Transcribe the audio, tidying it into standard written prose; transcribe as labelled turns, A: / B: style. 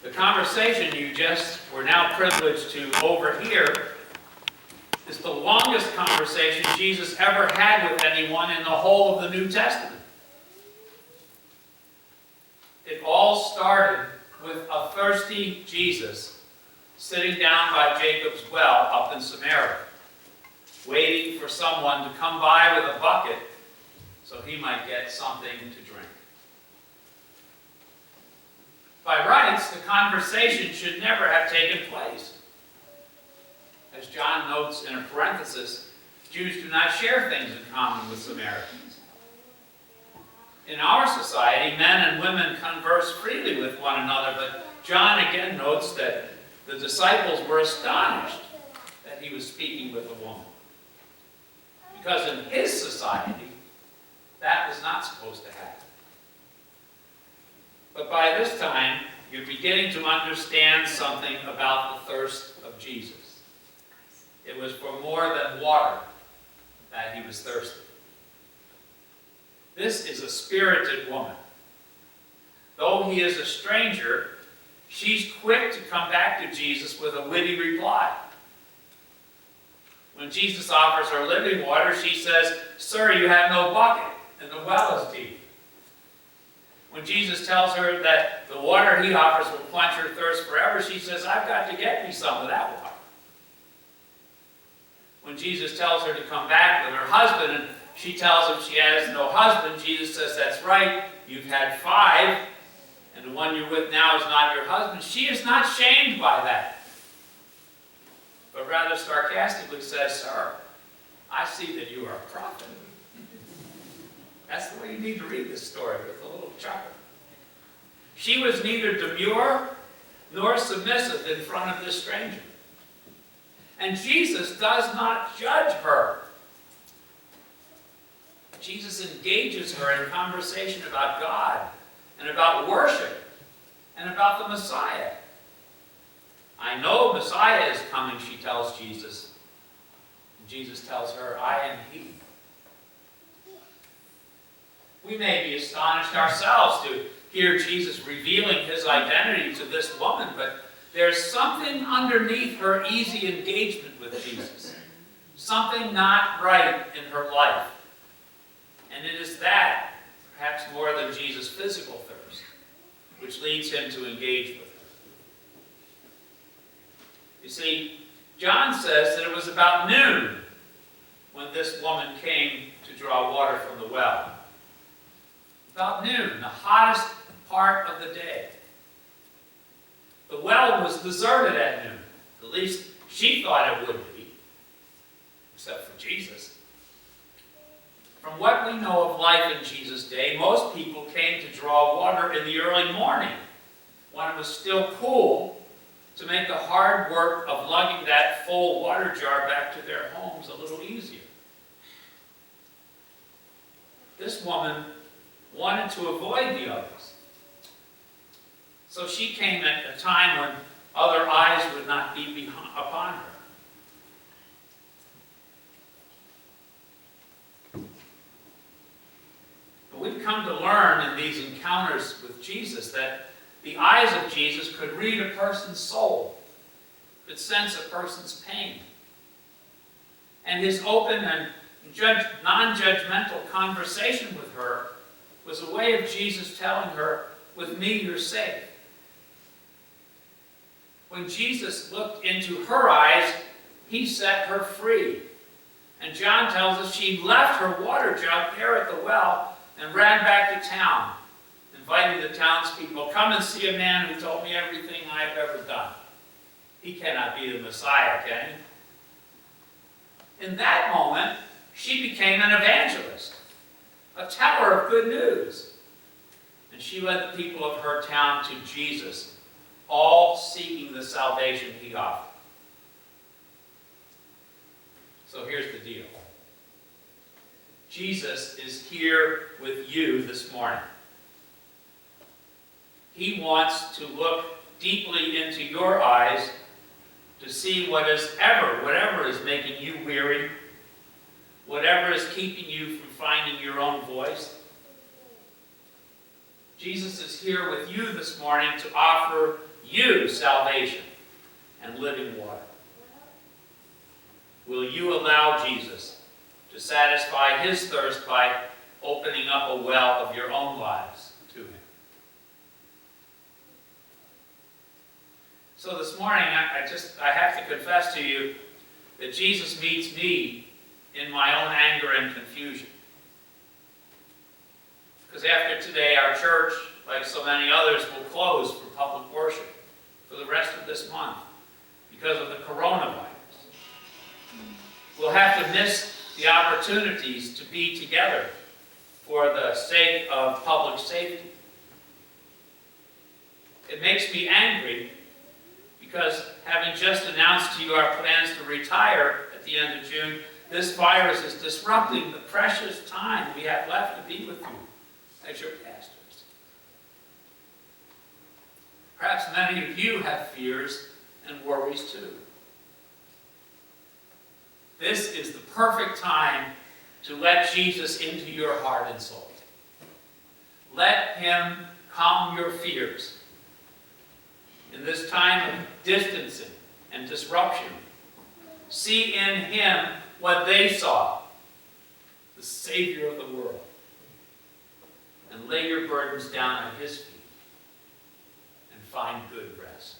A: The conversation you just were now privileged to overhear is the longest conversation Jesus ever had with anyone in the whole of the New Testament. It all started with a thirsty Jesus sitting down by Jacob's well up in Samaria, waiting for someone to come by with a bucket so he might get something to drink. By rights, the conversation should never have taken place. As John notes in a parenthesis, Jews do not share things in common with Samaritans. In our society, men and women converse freely with one another, but John again notes that the disciples were astonished that he was speaking with a woman. Because in his society, that was not supposed to happen. But by this time, you're beginning to understand something about the thirst of Jesus. It was for more than water that he was thirsty. This is a spirited woman. Though he is a stranger, she's quick to come back to Jesus with a witty reply. When Jesus offers her living water, she says, "Sir, you have no bucket, and the well is deep." When Jesus tells her that the water he offers will quench her thirst forever, she says, "I've got to get me some of that water." When Jesus tells her to come back with her husband, and she tells him she has no husband, Jesus says, "That's right, you've had 5, and the one you're with now is not your husband." She is not shamed by that, but rather sarcastically says, "Sir, I see that you are a prophet." That's the way you need to read this story, with a little chuckle. She was neither demure nor submissive in front of this stranger. And Jesus does not judge her. Jesus engages her in conversation about God and about worship and about the Messiah. "I know Messiah is coming," she tells Jesus. And Jesus tells her, "I am he." We may be astonished ourselves to hear Jesus revealing his identity to this woman, but there's something underneath her easy engagement with Jesus. Something not right in her life. And it is that, perhaps more than Jesus' physical thirst, which leads him to engage with her. You see, John says that it was about noon when this woman came to draw water from the well. About noon, the hottest part of the day. The well was deserted at noon. At least she thought it would be, except for Jesus. From what we know of life in Jesus' day, most people came to draw water in the early morning, when it was still cool, to make the hard work of lugging that full water jar back to their homes a little easier. This woman wanted to avoid the others. So she came at a time when other eyes would not be upon her. But we've come to learn in these encounters with Jesus that the eyes of Jesus could read a person's soul, could sense a person's pain. And his open and non-judgmental conversation with her was a way of Jesus telling her, "With me, you're safe." When Jesus looked into her eyes, he set her free. And John tells us she left her water jug there at the well and ran back to town, inviting the townspeople, "Come and see a man who told me everything I've ever done. He cannot be the Messiah, can he?" In that moment, she became an evangelist, a teller of good news. And she led the people of her town to Jesus, all seeking the salvation he offered. So here's the deal. Jesus is here with you this morning. He wants to look deeply into your eyes to see whatever is making you weary, whatever is keeping you from finding your own voice. Jesus is here with you this morning to offer you salvation and living water? Will you allow Jesus to satisfy his thirst by opening up a well of your own lives to him? So this morning, I have to confess to you that Jesus meets me in my own anger and confusion. Because after today, our church, like so many others, will close for public worship for the rest of this month because of the coronavirus. We'll have to miss the opportunities to be together for the sake of public safety. It makes me angry because, having just announced to you our plans to retire at the end of June, this virus is disrupting the precious time we have left to be with you as your pastors. Perhaps many of you have fears and worries too. This is the perfect time to let Jesus into your heart and soul. Let him calm your fears. In this time of distancing and disruption, see in him what they saw, the Savior of the world, and lay your burdens down at his feet and find good rest.